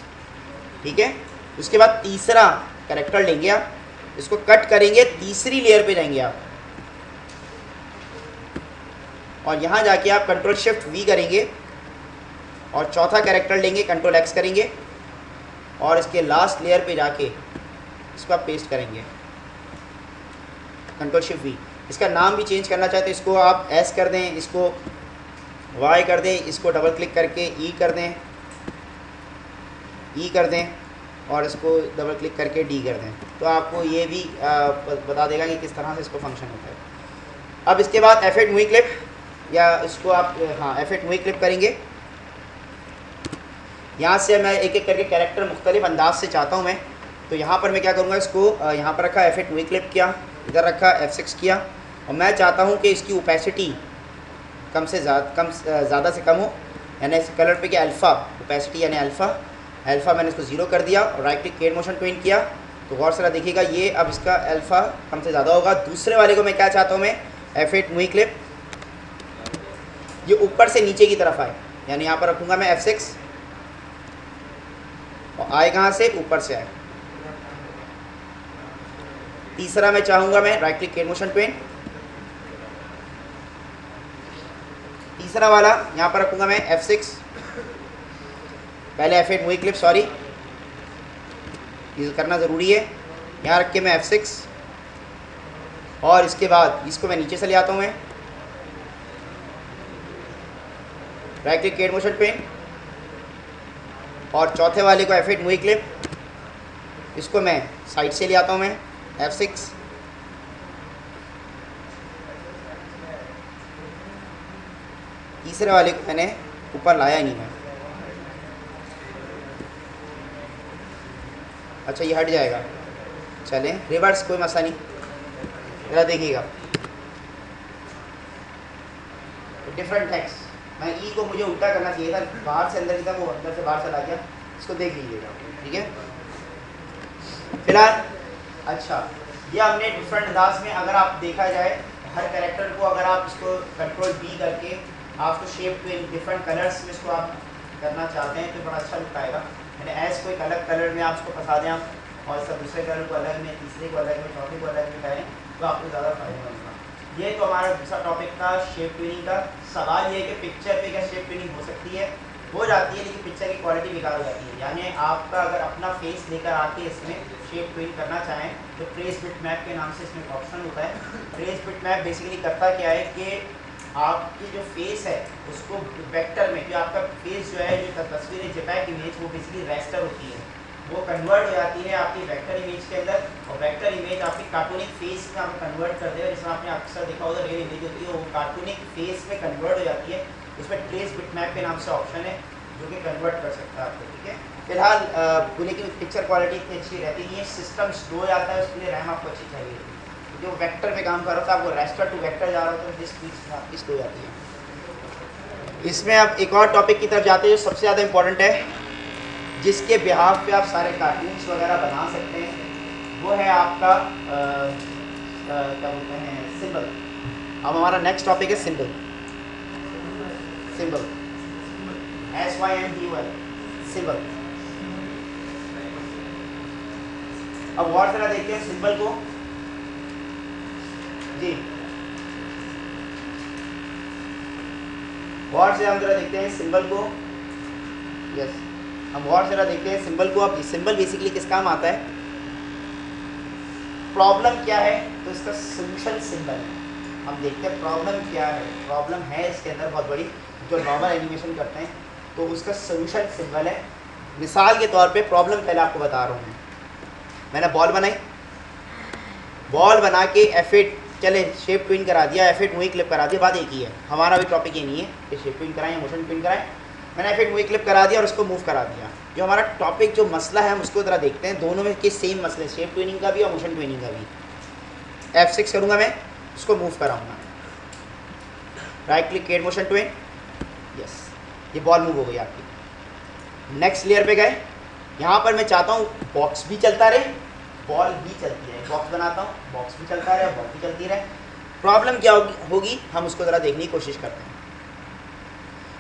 ठीक है। उसके बाद तीसरा कैरेक्टर लेंगे आप, इसको कट करेंगे, तीसरी लेयर पे जाएंगे आप और यहाँ जाके आप कंट्रोल शिफ्ट V करेंगे और चौथा कैरेक्टर लेंगे, कंट्रोल X करेंगे और इसके लास्ट लेयर पे जाके इसको आप पेस्ट करेंगे, कंट्रोल शिफ्ट V। इसका नाम भी चेंज करना चाहते हैं, इसको आप S कर दें, इसको Y कर दें, इसको डबल क्लिक करके E कर दें, E कर दें और इसको डबल क्लिक करके D कर दें, तो आपको ये भी बता देगा कि किस तरह से इसको फंक्शन होता है। अब इसके बाद F8 मूवी क्लिप, या इसको आप F8 मूवी क्लिप करेंगे। यहाँ से मैं एक एक करके कैरेक्टर मुख्तलिफ अंदाज से चाहता हूँ मैं, तो यहाँ पर मैं क्या करूँगा, इसको यहाँ पर रखा F8 मूवी क्लिप किया, इधर रखा F6 किया और मैं चाहता हूँ कि इसकी ओपेसिटी कम से ज़्यादा से कम हो, यानी इस कलर पे क्या अल्फ़ा ओपेसिटी यानी अल्फ़ा मैंने इसको 0 कर दिया और right click create motion twin किया। तो गौर से देखिएगा ये अब इसका अल्फ़ा कम से ज़्यादा होगा। दूसरे वाले को मैं क्या चाहता हूँ, मैं F8 मूवी क्लिप, ये ऊपर से नीचे की तरफ आए, यानी यहाँ पर रखूँगा मैं F6 और आए कहाँ से, ऊपर से आए। तीसरा मैं चाहूँगा मैं right click create motion twin, तीसरा वाला यहाँ पर रखूँगा मैं F6, पहले F8 मूवी क्लिप, सॉरी ये करना ज़रूरी है, यहाँ रख के मैं F6 और इसके बाद इसको मैं नीचे से ले आता हूँ मैं right click create motion twin और चौथे वाले को F8 मूवी क्लिप, इसको मैं साइड से ले आता हूँ मैं F6 तीसरे वाले को मैंने ऊपर लाया ही नहीं मैं, अच्छा ये हट जाएगा, चलें रिवर्स, कोई मसला नहीं। ज़रा देखिएगा डिफरेंट टेक्स्ट, मैं ई को मुझे उल्टा करना चाहिए था, बाहर से अंदर की था, वो अंदर से बाहर चला गया, इसको देख लीजिएगा, ठीक है। फिलहाल अच्छा ये हमने डिफरेंट अंदाज में, अगर आप देखा जाए हर कैरेक्टर को अगर आप इसको कंट्रोल B करके आप उसको शेप पे डिफरेंट कलर्स में इसको आप करना चाहते हैं तो बड़ा अच्छा लुक आएगा। यानी ऐस कोई अलग कलर में आप उसको फंसा दें आप और सब दूसरे कलर को अलग में, तीसरे को अलग में, चौथे को अलग में करें तो आपको ज़्यादा फायदेमंद होगा। ये तो हमारा दूसरा टॉपिक था शेप ट्यूनिंग का। सवाल ये है कि पिक्चर पे क्या शेप ट्यूनिंग हो सकती है? हो जाती है, लेकिन पिक्चर की क्वालिटी बेकार हो जाती है। यानी आपका अगर अपना फेस लेकर आके इसमें शेप ट्यून करना चाहें तो ट्रेस बिट मैप के नाम से इसमें ऑप्शन होता है। ट्रेस बिट मैप बेसिकली करता क्या है कि आपकी जो फेस है उसको वेक्टर में, जो आपका फेस जो है, जो तस्वीर है जेपैग इमेज, वो बेसिकली रेस्टर होती है, वो कन्वर्ट हो जाती है आपकी वेक्टर इमेज के अंदर, और वेक्टर इमेज आपकी कार्टूनिक फेस में आप कन्वर्ट कर देगा, जिसमें आपने अक्सर देखा होगा रियल इमेज होती है, वो कार्टूनिक फेस में कन्वर्ट हो जाती है। उसमें ट्रेस बिटमैप के नाम से ऑप्शन है जो कि कन्वर्ट कर सकता है आपको, ठीक है। फिलहाल पुणे की पिक्चर क्वालिटी इतनी अच्छी रहती नहीं है, सिस्टम स्लो जाता है, उसके लिए रैम आपको अच्छी चाहिए। जो वेक्टर पे काम कर रहा था, आपको रेस्टर टू वेक्टर जा रहा होता है, जिस स्पीड आपकी स्लो जाती है। इसमें आप एक और टॉपिक की तरफ जाते हैं जो सबसे ज़्यादा इंपॉर्टेंट है, जिसके बिहाफ पे आप सारे कार्टून्स वगैरह बना सकते हैं, वो है आपका क्या बोलते हैं, सिंबल। अब हमारा नेक्स्ट टॉपिक है सिंबल। Symbol SYMBOL, symbol. अब और जरा देखते हैं सिंबल को जी, और से हम जरा देखते हैं सिंबल को। यस, हम और जरा देखते हैं सिंबल को। अब सिंबल बेसिकली किस काम आता है, प्रॉब्लम क्या है तो इसका सोल्यूशन सिंबल है। हम देखते हैं प्रॉब्लम क्या है, प्रॉब्लम है इसके अंदर बहुत बड़ी, जो नॉर्मल एनिमेशन करते हैं तो उसका सोल्यूशन सिंबल है। मिसाल के तौर पे प्रॉब्लम पहले आपको बता रहा हूँ मैं। मैंने बॉल बनाई, बॉल बना के F8 चले शेप ट्विन करा दिया, F8 मूवी क्लिप करा दिया, बात एक ही है। हमारा भी टॉपिक ये नहीं है कि शेप ट्विन कराएं या मोशन ट्विन कराएं। मैंने F8 मूवी क्लिप करा दिया और उसको मूव करा दिया। जो हमारा टॉपिक जो मसला है हम उसको ज़रा देखते हैं, दोनों में के सेम मसले, शेप ट्विनिंग का भी और मोशन ट्विनिंग का भी। F6 करूँगा मैं, उसको मूव कराऊँगा, right click create motion twin, yes, ये बॉल मूव हो गई आपकी। नेक्स्ट लेयर पे गए, यहाँ पर मैं चाहता हूँ बॉक्स भी चलता रहे, बॉल भी चलती रहे। बॉक्स बनाता हूँ, बॉक्स भी चलता रहे, बॉल भी चलती रहे। प्रॉब्लम क्या होगी हम उसको ज़रा देखने की कोशिश करते हैं।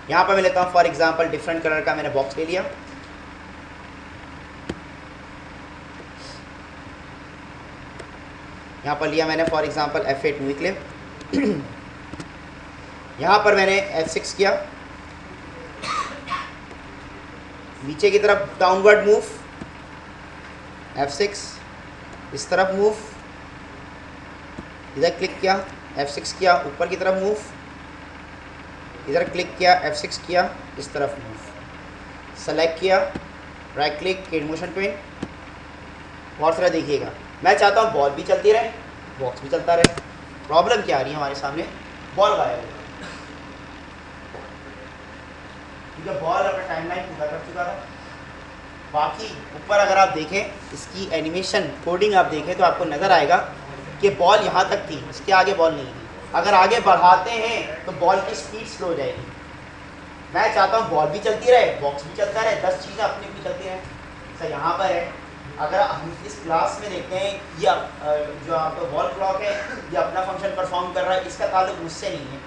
यहाँ पर मैं लेता हूँ फॉर एग्जांपल डिफरेंट कलर का मैंने बॉक्स ले लिया, यहाँ पर लिया मैंने for example F8 movie clip. यहाँ पर मैंने F6 किया, नीचे की तरफ डाउनवर्ड मूव, F6, इस तरफ मूव, इधर क्लिक किया, F6 किया, ऊपर की तरफ मूव, इधर क्लिक किया, F6 किया, इस तरफ मूव, सेलेक्ट किया, right click create motion twin. और तरह देखिएगा, मैं चाहता हूँ बॉल भी चलती रहे, बॉक्स भी चलता रहे। प्रॉब्लम क्या आ रही है हमारे सामने, बॉल गायब है, क्योंकि बॉल अपना टाइमलाइन पूरा कर चुका था। बाकी ऊपर अगर आप देखें इसकी एनिमेशन कोडिंग आप देखें तो आपको नज़र आएगा कि बॉल यहाँ तक थी, इसके आगे बॉल नहीं थी। अगर आगे बढ़ाते हैं तो बॉल की स्पीड स्लो हो जाएगी। मैं चाहता हूँ बॉल भी चलती रहे, बॉक्स भी चलता रहे, 10 चीज़ें अपनी भी चलती रहें। सर यहाँ पर है, अगर हम इस क्लास में देखते हैं ये जो आपका वॉल क्लॉक है ये अपना फंक्शन परफॉर्म कर रहा है, इसका ताल्लुक मुझसे नहीं है।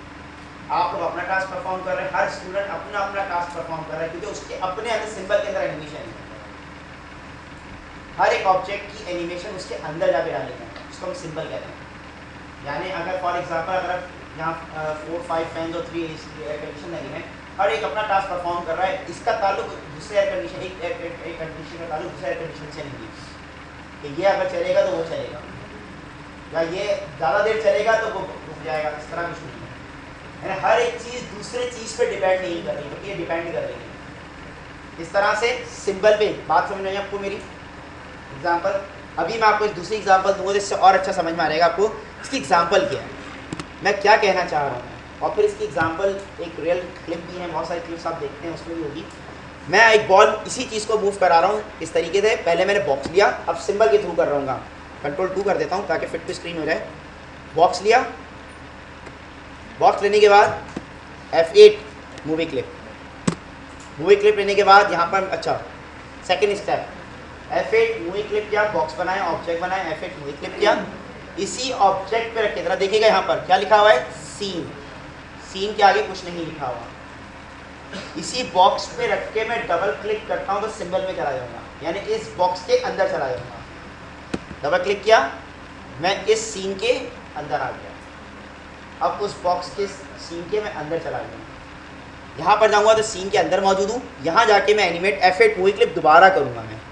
आप लोग अपना टास्क परफॉर्म कर रहे हैं, हर स्टूडेंट अपना अपना टास्क परफॉर्म कर रहा है, क्योंकि उसके अपने अंदर सिंबल के अंदर एनिमेशन है। हर एक ऑब्जेक्ट की एनिमेशन उसके अंदर जाके डालेंगे, उसको हम सिंबल कहते हैं। यानी अगर फॉर एग्जांपल अगर यहाँ 4, 5 फैन और 3 एयर कंडीशन लगे हैं, हर एक अपना टास्क परफॉर्म कर रहा है, इसका ताल्लुक दूसरे एयर कंडीशन, एक कंडीशन का ताल्लुक दूसरे एयर कंडीशन से नहीं है कि ये अगर चलेगा तो वो चलेगा, या ये ज़्यादा देर चलेगा तो वो रुक जाएगा, इस तरह कुछ नहीं है। यानी हर एक चीज़ दूसरे चीज़ पे डिपेंड नहीं कर रही, क्योंकि ये डिपेंड कर रही है। इस तरह से सिंबल पे बात समझ में आई आपको मेरी एग्जाम्पल। अभी मैं आपको एक दूसरी एग्जाम्पल दूंगा जिससे और अच्छा समझ में आ रहेगा आपको इसकी एग्जाम्पल क्या है, मैं क्या कहना चाह रहा हूँ, और फिर इसकी एग्जाम्पल एक रियल क्लिप भी है, बहुत सारी क्लिप्स आप देखते हैं उसमें भी होगी। मैं एक बॉल इसी चीज़ को मूव करा रहा हूँ इस तरीके से। पहले मैंने बॉक्स लिया, अब सिंबल के थ्रू कर रहा हूँ, कंट्रोल 2 कर देता हूँ ताकि फिट टू स्क्रीन हो जाए। बॉक्स लिया, बॉक्स लेने के बाद F8 मूवी क्लिप लेने के बाद यहाँ पर अच्छा second step F8 movie clip किया, बॉक्स बनाया, ऑब्जेक्ट बनाया, F8 मूवी क्लिप किया, इसी ऑब्जेक्ट पे रखे। जरा देखिएगा यहाँ पर क्या लिखा हुआ है, सीन। सीन के आगे कुछ नहीं लिखा हुआ। इसी बॉक्स पे रख के मैं डबल क्लिक करता हूँ तो सिंबल में चला जाऊँगा, यानी इस बॉक्स के अंदर चला जाऊँगा। डबल क्लिक किया, मैं इस सीन के अंदर आ गया। अब उस बॉक्स के सीन के मैं अंदर चला गया, यहाँ पर जाऊँगा तो सीन के अंदर मौजूद हूँ। यहाँ जाके मैं एनिमेट F8 मूवी क्लिप दोबारा करूँगा, मैं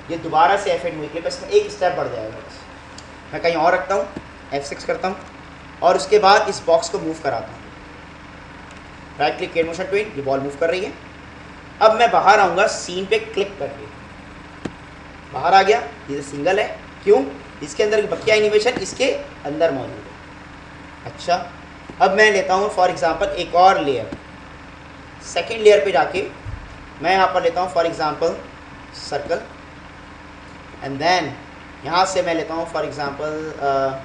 ये दोबारा से F8 मूवी क्लिप, इसमें एक स्टेप बढ़ जाएगा। बस मैं कहीं और रखता हूँ, F6 करता हूँ, और उसके बाद इस बॉक्स को मूव कराता हूँ, right click create motion twin, ये बॉल मूव कर रही है। अब मैं बाहर आऊँगा सीन पे क्लिक करके, बाहर आ गया, ये सिंगल है, क्यों? इसके अंदर की बकिया एनिमेशन इसके अंदर मौजूद है। अच्छा, अब मैं लेता हूँ फॉर एग्जांपल एक और लेयर, सेकंड लेयर पे जाके मैं यहाँ पर लेता हूँ for example circle, and then यहाँ से मैं लेता हूँ फॉर एग्जांपल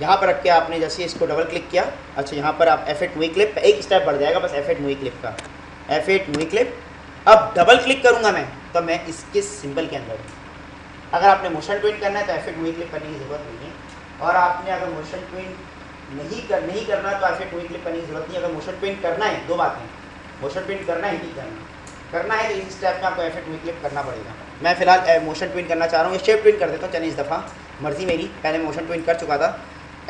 यहाँ पर रख के आपने जैसे इसको डबल क्लिक किया, अच्छा यहाँ पर आप F8 मूवी क्लिप, एक स्टेप बढ़ जाएगा बस F8 मूवी क्लिप का, F8 मूवी क्लिप। अब डबल क्लिक करूँगा मैं तो मैं इसके सिंबल के अंदर हूँ। अगर आपने मोशन ट्विन करना है तो F8 मूवी क्लिप करने की ज़रूरत नहीं है, और आपने अगर मोशन ट्विन नहीं करना तो F8 मूवी क्लिप करने की ज़रूरत नहीं है। अगर मोशन ट्विन करना है, दो बातें, मोशन ट्विन करना है, नहीं करना है तो इस स्टेप में आपको F8 मूवी क्लिप करना पड़ेगा। मैं फिलहाल मोशन ट्विन करना चाह रहा हूँ, शेप ट्विन कर देता हूँ, चलिए इस दफ़ा मर्जी मेरी, पहले मोशन ट्विन कर चुका था,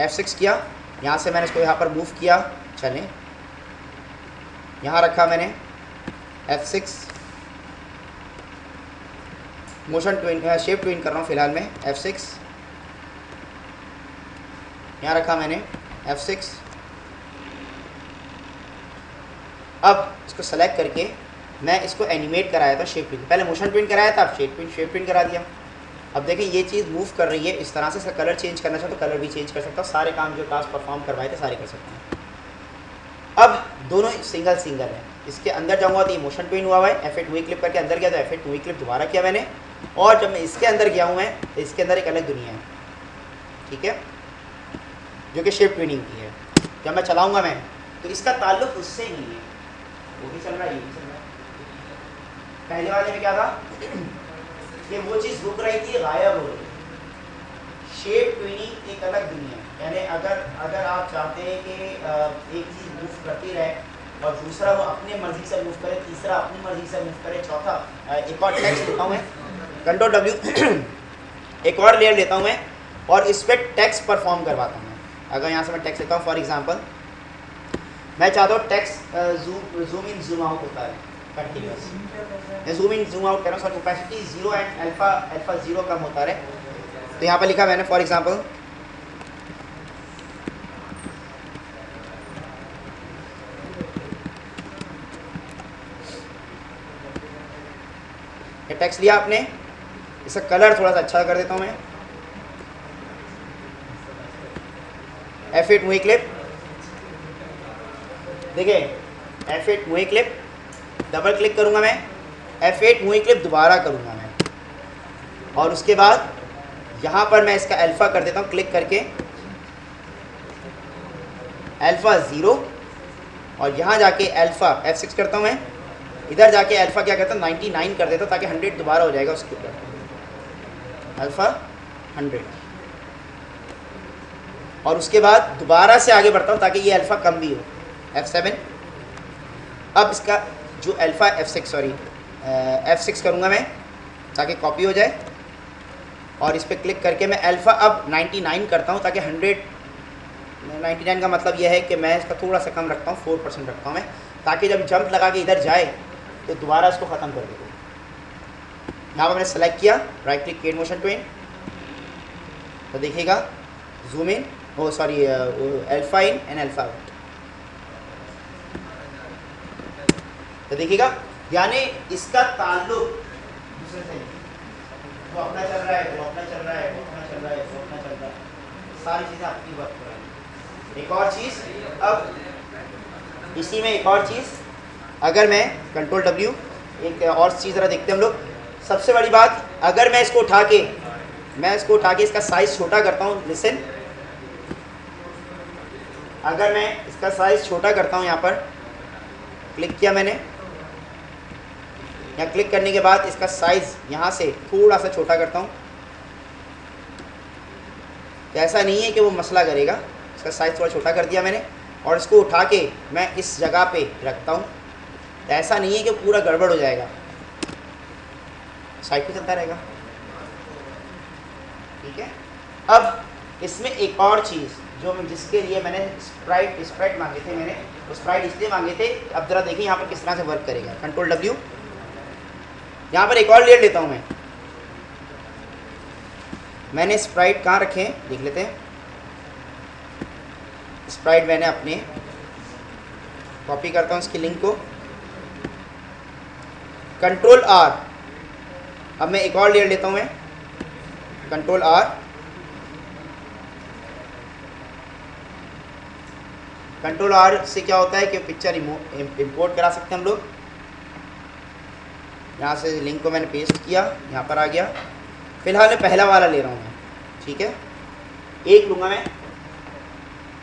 F6 किया, यहाँ से मैंने इसको यहाँ पर मूव किया, चलें यहाँ रखा मैंने F6, motion twin shape twin कर रहा हूँ फिलहाल मैं, F6 यहाँ रखा मैंने, F6। अब इसको सेलेक्ट करके मैं इसको एनिमेट कराया था शेप ट्विन, पहले मोशन ट्विन कराया था, अब शेप ट्विन करा दिया। अब देखें ये चीज़ मूव कर रही है इस तरह से, इसका कलर चेंज करना चाहो तो कलर भी चेंज कर सकता हूँ, सारे काम जो टास्क परफॉर्म करवाए थे सारे कर सकता हूँ। अब दोनों सिंगल है, इसके अंदर जाऊँगा तो ये मोशन ट्विन हुआ है, F8 मूवी क्लिप करके अंदर गया तो F8 मूवी क्लिप दोबारा किया मैंने, और जब मैं इसके अंदर गया हूँ मैं तो इसके अंदर एक अलग दुनिया है, ठीक है, जो कि शेप ट्विनिंग की है। जब मैं चलाऊँगा मैं तो इसका ताल्लुक उससे नहीं है, वो भी चल रहा है, ये भी चल रहा है। पहले वाले में क्या था कि वो चीज़ रुक रही थी, गायब हो रही। शेप ट्विनिंग एक अलग दुनिया है, यानी अगर आप चाहते हैं कि एक चीज़ मूव करती रहे और दूसरा वो अपने मर्जी से मूव करे, तीसरा अपनी मर्जी से मूव करे, चौथा एक और टेक्स्ट लेता हूँ मैं, Ctrl W एक और लेयर लेता हूँ मैं और इस पर टेक्स्ट परफॉर्म करवाता हूँ मैं। अगर यहाँ से मैं टेक्स्ट लेता हूँ, फॉर एग्जांपल मैं चाहता हूँ text zoom in zoom out होता है कंटिन्यूस, मैं जूम इन जूम आउट कर रहा हूँ, सर ओपेसिटी 0 एंड अल्फा 0 कम होता रहे, तो यहाँ पर लिखा मैंने फॉर एग्जांपल ये टेक्स्ट लिया आपने, इसका कलर थोड़ा सा अच्छा कर देता हूँ मैं, F8 मूवी क्लिप, देखिए F8 movie clip, double click करूँगा मैं, F8 मूवी क्लिप दोबारा करूँगा मैं, और उसके बाद यहाँ पर मैं इसका अल्फ़ा कर देता हूँ, क्लिक करके अल्फ़ा 0, और यहाँ जाके अल्फ़ा F6 करता हूँ मैं, इधर जाके अल्फ़ा क्या करता हूँ 99 कर देता हूँ ताकि 100 दोबारा हो जाएगा उसके ऊपर, अल्फ़ा 100, और उसके बाद दोबारा से आगे बढ़ता हूँ ताकि ये अल्फ़ा कम भी हो, F7। अब इसका जो अल्फ़ा F6 करूँगा मैं ताकि कॉपी हो जाए, और इस पर क्लिक करके मैं अल्फ़ा अब 99 करता हूँ ताकि 99 का मतलब यह है कि मैं इसका थोड़ा सा कम रखता हूँ, 4% रखता हूँ मैं, ताकि जब जंप लगा के इधर जाए तो दोबारा इसको ख़त्म कर देता हूँ। यहाँ पर मैंने सेलेक्ट किया, right click create motion tween, तो देखिएगा zoom in, oh sorry alpha in and alpha out, तो देखिएगा यानी इसका ताल्लुक दूसरे से, वो अपना चल रहा है, वो अपना चल रहा है, वो अपना चल रहा है, वो अपना चल रहा है, सारी चीज़ें आपकी वर्क कर रही हैं। एक और चीज़, अब इसी में एक और चीज़, अगर मैं Ctrl W एक और चीज़ ज़रा देखते हैं हम लोग। सबसे बड़ी बात, अगर मैं इसको उठा के इसका साइज़ छोटा करता हूँ, लिसन, अगर मैं इसका साइज़ छोटा करता हूँ, यहाँ पर क्लिक किया मैंने, यहाँ क्लिक करने के बाद इसका साइज़ यहाँ से थोड़ा सा छोटा करता हूँ, तो ऐसा नहीं है कि वो मसला करेगा, इसका साइज़ थोड़ा छोटा कर दिया मैंने, और इसको उठा के मैं इस जगह पे रखता हूँ, तो ऐसा नहीं है कि पूरा गड़बड़ हो जाएगा, साइड पे चलता रहेगा, ठीक है। अब इसमें एक और चीज़ जो जिसके लिए मैंने स्प्राइट मांगे थे, मैंने वो स्प्राइट इसलिए मांगे थे, अब ज़रा देखिए यहाँ पर किस तरह से वर्क करेगा। Ctrl W, यहाँ पर एक और लेयर लेता हूँ मैं, मैंने स्प्राइट कहाँ रखे हैं देख लेते हैं। स्प्राइट मैंने अपने कॉपी करता हूँ इसकी लिंक को, कंट्रोल आर। अब मैं एक और लेयर लेता हूँ, मैं कंट्रोल आर, कंट्रोल आर से क्या होता है कि पिक्चर इंपोर्ट करा सकते हैं हम लोग। यहाँ से लिंक को मैंने पेस्ट किया, यहाँ पर आ गया। फिलहाल मैं पहला वाला ले रहा हूँ मैं, ठीक है। एक लूँगा मैं,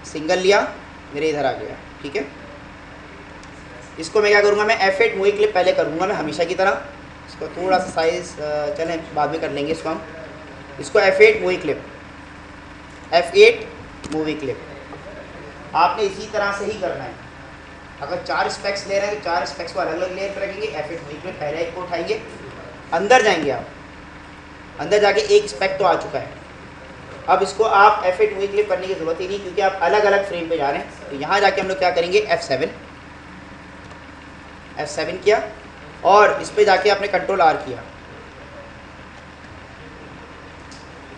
सिंगल लिया, मेरे इधर आ गया, ठीक है। इसको मैं क्या करूँगा, मैं F8 मूवी क्लिप पहले करूँगा मैं हमेशा की तरह। इसको थोड़ा सा साइज़ चलें बाद में कर लेंगे इसको हम। इसको F8 movie clip, F8 movie clip आपने इसी तरह से ही करना है। अगर 4 स्पेक्स ले रहे हैं तो 4 स्पेक्स को अलग अलग लेयर पर रखेंगे। F8 मूवी क्लिप पहले एक को उठाएंगे, अंदर जाएंगे आप, अंदर जाके एक स्पेक्ट तो आ चुका है। अब इसको आप F8 मूवी क्लिप करने की ज़रूरत ही नहीं, क्योंकि आप अलग अलग फ्रेम पे जा रहे हैं। तो यहाँ जाके हम लोग क्या करेंगे, F7 किया और इस पे जाके आपने कंट्रोल आर किया।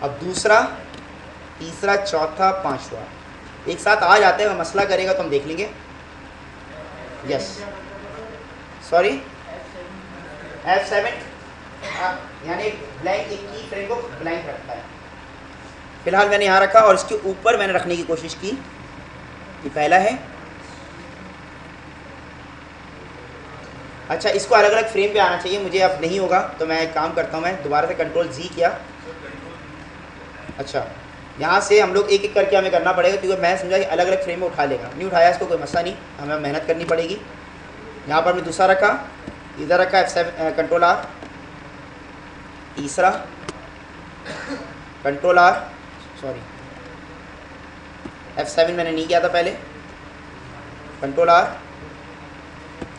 अब दूसरा, तीसरा, चौथा, पांचवा एक साथ आ जाते हैं। मसला करेगा तो हम देख लेंगे। यस, सॉरी, F7 यानी ब्लैंक, एक की फ्रेम को ब्लैंक रखता है। फिलहाल मैंने यहाँ रखा और इसके ऊपर मैंने रखने की कोशिश की कि पहला है। अच्छा, इसको अलग अलग फ्रेम पे आना चाहिए, मुझे अब नहीं होगा तो मैं एक काम करता हूँ, मैं दोबारा से कंट्रोल Z किया। अच्छा, यहाँ से हम लोग एक एक करके हमें करना पड़ेगा, क्योंकि मैं समझा कि अलग अलग फ्रेम में उठा लेगा। नहीं उठाया इसको कोई मसला नहीं, हमें मेहनत करनी पड़ेगी। यहाँ पर मैं दूसरा रखा, इधर रखा F7 कंट्रोल आर, तीसरा कंट्रोल आर, सॉरी F7 मैंने नहीं किया था पहले, कंट्रोल आर,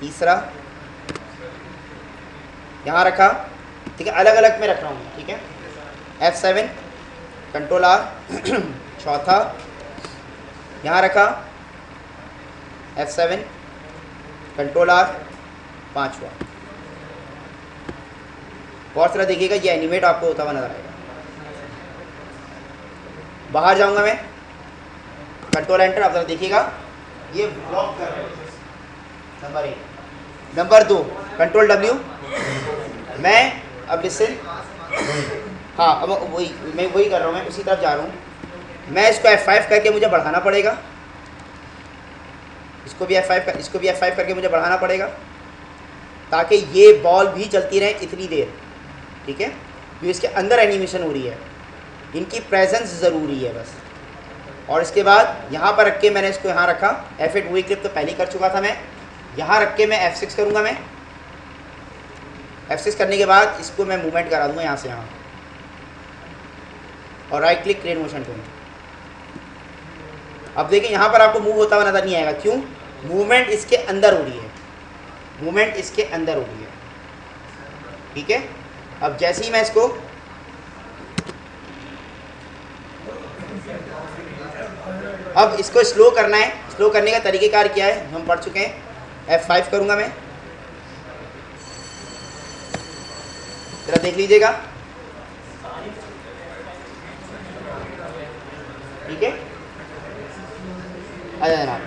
तीसरा यहाँ रखा, ठीक है। अलग अलग में रख रहा हूँ, ठीक है। F7 कंट्रोल आर, चौथा यहाँ रखा, F7 कंट्रोल आर, पांचवा। और तरह देखिएगा ये एनिमेट आपको होता हुआ नजर आएगा। बाहर जाऊंगा मैं, कंट्रोल एंटर, आप जरा देखिएगा ये ब्लॉक कर रहे हैं। Number 1, number 2 control W। मैं अब लिसन, हाँ अब वही मैं वही कर रहा हूँ, मैं उसी तरफ जा रहा हूँ। मैं इसको F5 करके मुझे बढ़ाना पड़ेगा, इसको भी F5 करके मुझे बढ़ाना पड़ेगा, ताकि ये बॉल भी चलती रहे इतनी देर, ठीक है। जो इसके अंदर एनिमेशन हो रही है, इनकी प्रेजेंस ज़रूरी है बस। और इसके बाद यहाँ पर रख के मैंने इसको यहाँ रखा। F8 मूवी क्लिप तो पहले ही कर चुका था मैं, यहाँ रख के मैं F6 करूँगा। मैं F6 करने के बाद इसको मैं मूवमेंट करा दूँगा यहाँ से यहाँ, और right click create motion tool. अब देखिए यहाँ पर आपको मूव होता हुआ नज़र नहीं आएगा, क्यों? मूवमेंट इसके अंदर हो रही है, मूवमेंट इसके अंदर हो रही है, ठीक है। अब जैसे ही मैं इसको अब इसको स्लो करना है, स्लो करने का तरीक़ेकार क्या है हम पढ़ चुके हैं। F5 करूँगा मैं, जरा देख लीजिएगा, ठीक है। आ जाए जनाब,